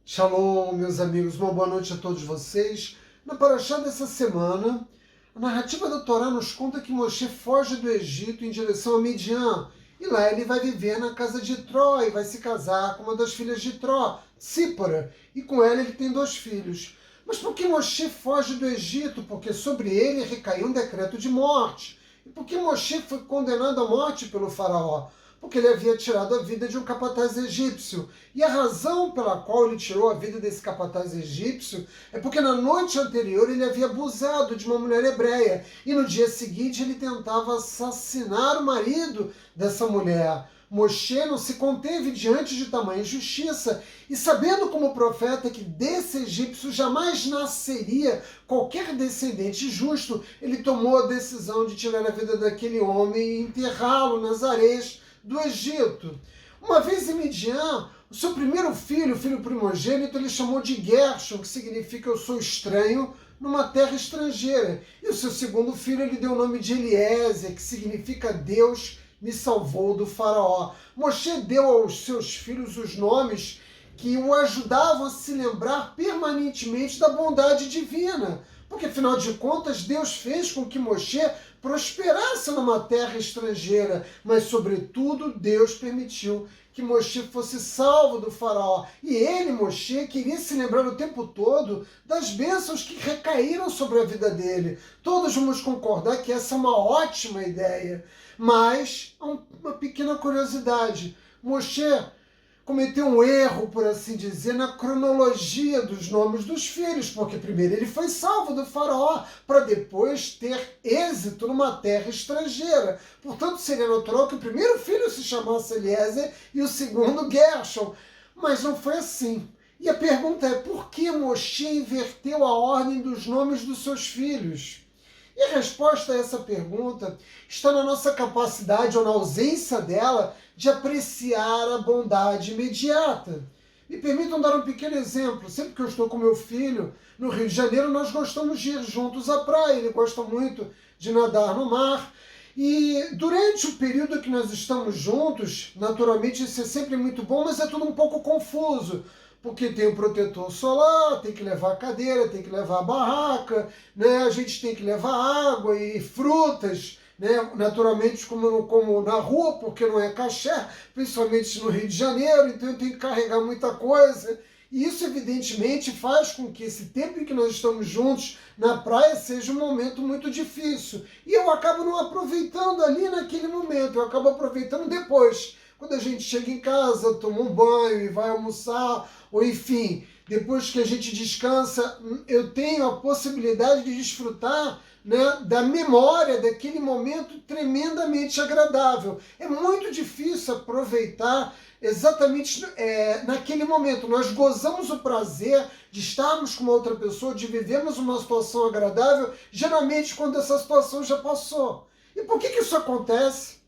Shalom, meus amigos, uma boa noite a todos vocês. Na paraxá dessa semana, a narrativa da Torá nos conta que Moshe foge do Egito em direção a Midian. E lá ele vai viver na casa de Itró e vai se casar com uma das filhas de Itró, Tsípora. E com ela ele tem 2 filhos. Mas por que Moshe foge do Egito? Porque sobre ele recaiu um decreto de morte. E por que Moshe foi condenado à morte pelo faraó? Porque ele havia tirado a vida de um capataz egípcio. E a razão pela qual ele tirou a vida desse capataz egípcio é porque na noite anterior ele havia abusado de uma mulher hebreia. E no dia seguinte ele tentava assassinar o marido dessa mulher. Moshe não se conteve diante de tamanha injustiça, e sabendo como profeta que desse egípcio jamais nasceria qualquer descendente justo, ele tomou a decisão de tirar a vida daquele homem e enterrá-lo nas areias do Egito. Uma vez em Midian, o seu primeiro filho, o filho primogênito, ele chamou de Gershom, que significa eu sou estranho numa terra estrangeira. E o seu segundo filho, ele deu o nome de Eliezer, que significa Deus me salvou do faraó. Moshe deu aos seus filhos os nomes que o ajudavam a se lembrar permanentemente da bondade divina. Porque, afinal de contas, Deus fez com que Moshe prosperasse numa terra estrangeira, mas, sobretudo, Deus permitiu que Moshe fosse salvo do faraó. E ele, Moshe, queria se lembrar o tempo todo das bênçãos que recaíram sobre a vida dele. Todos vamos concordar que essa é uma ótima ideia. Mas, há uma pequena curiosidade. Moshe cometeu um erro, por assim dizer, na cronologia dos nomes dos filhos, porque primeiro ele foi salvo do faraó, para depois ter êxito numa terra estrangeira. Portanto, seria natural que o primeiro filho se chamasse Eliezer e o segundo Gershom. Mas não foi assim. E a pergunta é, por que Moshe inverteu a ordem dos nomes dos seus filhos? E a resposta a essa pergunta está na nossa capacidade, ou na ausência dela, de apreciar a bondade imediata. Me permitam dar um pequeno exemplo. Sempre que eu estou com meu filho no Rio de Janeiro, nós gostamos de ir juntos à praia. Ele gosta muito de nadar no mar. E durante o período que nós estamos juntos, naturalmente isso é sempre muito bom, mas é tudo um pouco confuso. Porque tem o protetor solar, tem que levar a cadeira, tem que levar a barraca, né? A gente tem que levar água e frutas, né? Naturalmente como na rua, porque não é caché, principalmente no Rio de Janeiro, então eu tenho que carregar muita coisa. E isso, evidentemente, faz com que esse tempo em que nós estamos juntos na praia seja um momento muito difícil. E eu acabo não aproveitando ali naquele momento, eu acabo aproveitando depois. Quando a gente chega em casa, toma um banho e vai almoçar, ou enfim, depois que a gente descansa, eu tenho a possibilidade de desfrutar, né, da memória daquele momento tremendamente agradável. É muito difícil aproveitar exatamente naquele momento. Nós gozamos o prazer de estarmos com uma outra pessoa, de vivermos uma situação agradável, geralmente quando essa situação já passou. E por que isso acontece?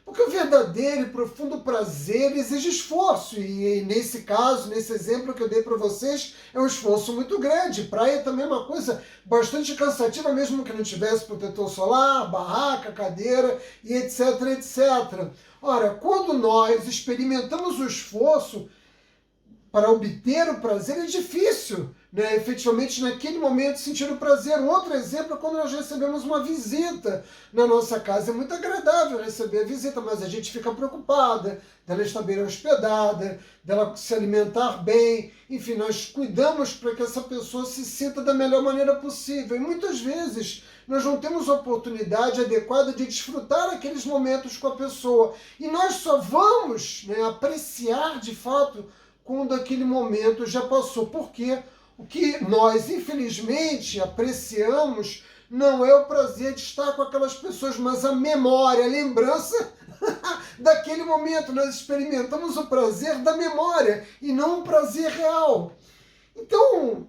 Porque o verdadeiro e profundo prazer exige esforço, e nesse caso, nesse exemplo que eu dei para vocês, é um esforço muito grande. Praia também é uma coisa bastante cansativa, mesmo que não tivesse protetor solar, barraca, cadeira e etc, etc. Ora, quando nós experimentamos o esforço para obter o prazer, é difícil, né, efetivamente naquele momento sentir o prazer. Um outro exemplo é quando nós recebemos uma visita na nossa casa. É muito agradável receber a visita, mas a gente fica preocupada dela estar bem hospedada, dela se alimentar bem. Enfim, nós cuidamos para que essa pessoa se sinta da melhor maneira possível. E muitas vezes nós não temos a oportunidade adequada de desfrutar aqueles momentos com a pessoa. E nós só vamos, né, apreciar de fato quando aquele momento já passou. Porque o que nós, infelizmente, apreciamos não é o prazer de estar com aquelas pessoas, mas a memória, a lembrança daquele momento. Nós experimentamos o prazer da memória e não o prazer real. Então,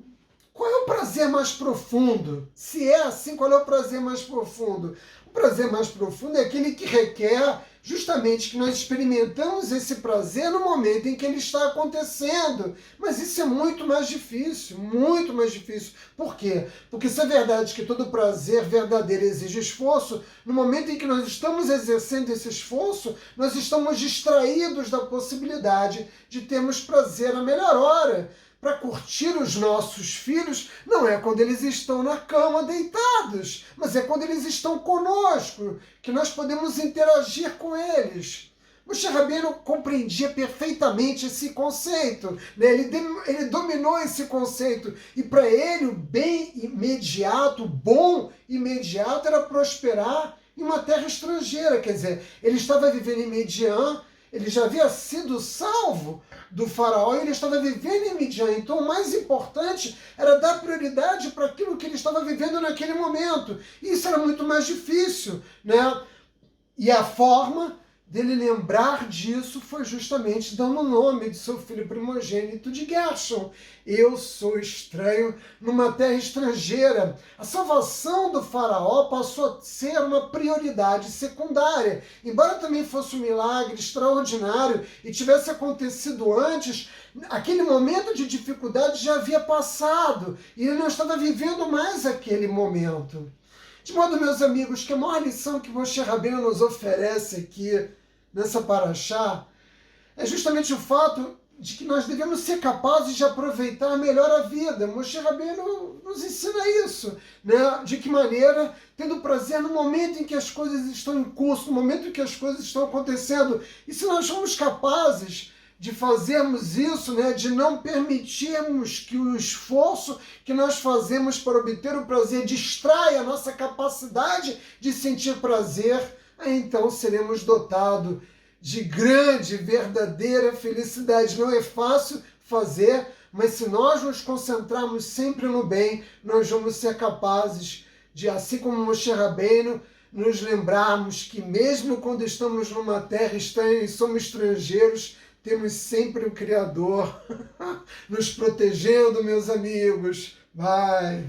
qual é o prazer mais profundo? Se é assim, qual é o prazer mais profundo? O prazer mais profundo é aquele que requer justamente que nós experimentamos esse prazer no momento em que ele está acontecendo. Mas isso é muito mais difícil, muito mais difícil. Por quê? Porque se é verdade que todo prazer verdadeiro exige esforço, no momento em que nós estamos exercendo esse esforço, nós estamos distraídos da possibilidade de termos prazer na melhor hora. para curtir os nossos filhos não é quando eles estão na cama deitados, mas é quando eles estão conosco, que nós podemos interagir com eles. Moshe Rabbeinu compreendia perfeitamente esse conceito, né? Ele dominou esse conceito, e para ele o bem imediato, o bom imediato era prosperar em uma terra estrangeira. Quer dizer, ele estava vivendo em Midian, ele já havia sido salvo do faraó e ele estava vivendo em Midian. Então o mais importante era dar prioridade para aquilo que ele estava vivendo naquele momento. E isso era muito mais difícil, né? E a forma dele lembrar disso foi justamente dando o nome de seu filho primogênito de Gershon. Eu sou estranho numa terra estrangeira. A salvação do faraó passou a ser uma prioridade secundária. Embora também fosse um milagre extraordinário e tivesse acontecido antes, aquele momento de dificuldade já havia passado e ele não estava vivendo mais aquele momento. De modo, meus amigos, que a maior lição que Moshe Rabbeinu nos oferece aqui nessa paraxá é justamente o fato de que nós devemos ser capazes de aproveitar melhor a vida. Moshe Rabbeinu nos ensina isso, né? De que maneira? Tendo prazer no momento em que as coisas estão em curso, no momento em que as coisas estão acontecendo. E se nós somos capazes de fazermos isso, né, de não permitirmos que o esforço que nós fazemos para obter o prazer distraia a nossa capacidade de sentir prazer, então seremos dotados de grande, verdadeira felicidade. Não é fácil fazer, mas se nós nos concentrarmos sempre no bem, nós vamos ser capazes de, assim como Moshe Rabbeinu, nos lembrarmos que mesmo quando estamos numa terra estranha e somos estrangeiros, temos sempre o Criador nos protegendo, meus amigos. Vai!